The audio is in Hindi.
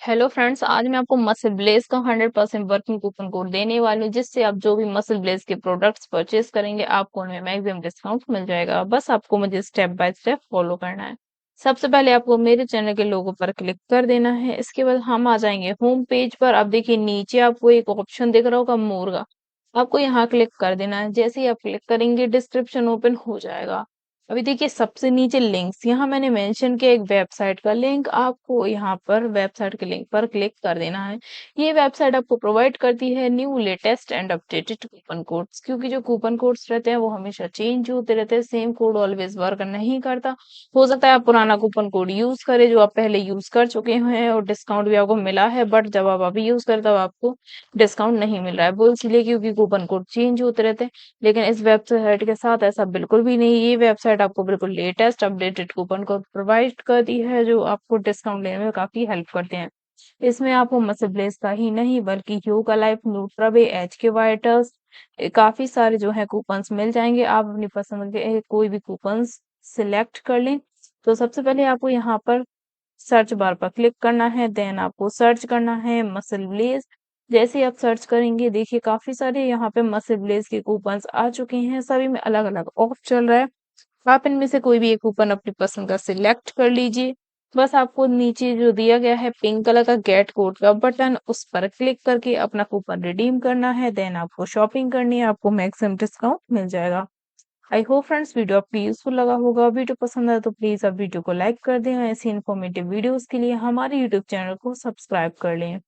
हेलो फ्रेंड्स, आज मैं आपको मसल ब्लेज का 100% वर्किंग कूपन कोड देने वाली हूँ, जिससे आप जो भी मसल ब्लेज के प्रोडक्ट्स परचेज करेंगे आपको उनमें मैक्सिमम डिस्काउंट मिल जाएगा। बस आपको मुझे स्टेप बाय स्टेप फॉलो करना है। सबसे पहले आपको मेरे चैनल के लोगो पर क्लिक कर देना है। इसके बाद हम आ जाएंगे होम पेज पर। अब देखिए नीचे आपको एक ऑप्शन दिख रहा होगा मोर का, आपको यहाँ क्लिक कर देना है। जैसे ही आप क्लिक करेंगे डिस्क्रिप्शन ओपन हो जाएगा। अभी देखिए सबसे नीचे लिंक्स, यहाँ मैंने मेंशन किया एक वेबसाइट का लिंक, आपको यहाँ पर वेबसाइट के लिंक पर क्लिक कर देना है। ये वेबसाइट आपको प्रोवाइड करती है new latest and updated coupon codes, क्योंकि जो कूपन कोड्स रहते हैं वो हमेशा चेंज होते रहते हैं, सेम कोड ऑलवेज वर्क नहीं करता। हो सकता है आप पुराना कूपन कोड यूज करें जो आप पहले यूज कर चुके हैं और डिस्काउंट भी आपको मिला है, बट जब आप अभी यूज करें तब आपको डिस्काउंट नहीं मिल रहा है, वो इसलिए क्योंकि कूपन कोड चेंज होते रहते हैं। लेकिन इस वेबसाइट के साथ ऐसा बिल्कुल भी नहीं। ये वेबसाइट आपको बिल्कुल latest updated coupon code provide करती है जो आपको डिस्काउंट लेने में काफी हेल्प करते हैं। इसमें आपको मसल ब्लेज का ही नहीं बल्कि योगा लाइफ, न्यूट्रावे, एच के वाइटर्स, काफी सारे जो है कूपन्स मिल जाएंगे। आप अपनी पसंद के कोई भी कूपन्स सिलेक्ट कर लें। तो सबसे पहले आपको यहाँ पर सर्च बार पर क्लिक करना है, देन आपको सर्च करना है मसल ब्लेज। जैसे ही आप सर्च करेंगे देखिए काफी सारे यहाँ पे मसल ब्लेज के कूपन्स आ चुके हैं, सभी में अलग अलग ऑफ चल रहा है। आप इनमें से कोई भी एक कूपन अपनी पसंद का सिलेक्ट कर लीजिए। बस आपको नीचे जो दिया गया है पिंक कलर का गेट कोड का बटन, उस पर क्लिक करके अपना कूपन रिडीम करना है, देन आपको शॉपिंग करनी है, आपको मैक्सिमम डिस्काउंट मिल जाएगा। आई होप फ्रेंड्स वीडियो आपको यूजफुल लगा होगा। वीडियो पसंद आए तो प्लीज आप वीडियो को लाइक कर दें। ऐसी इन्फॉर्मेटिव वीडियोस के लिए हमारे यूट्यूब चैनल को सब्सक्राइब कर लें।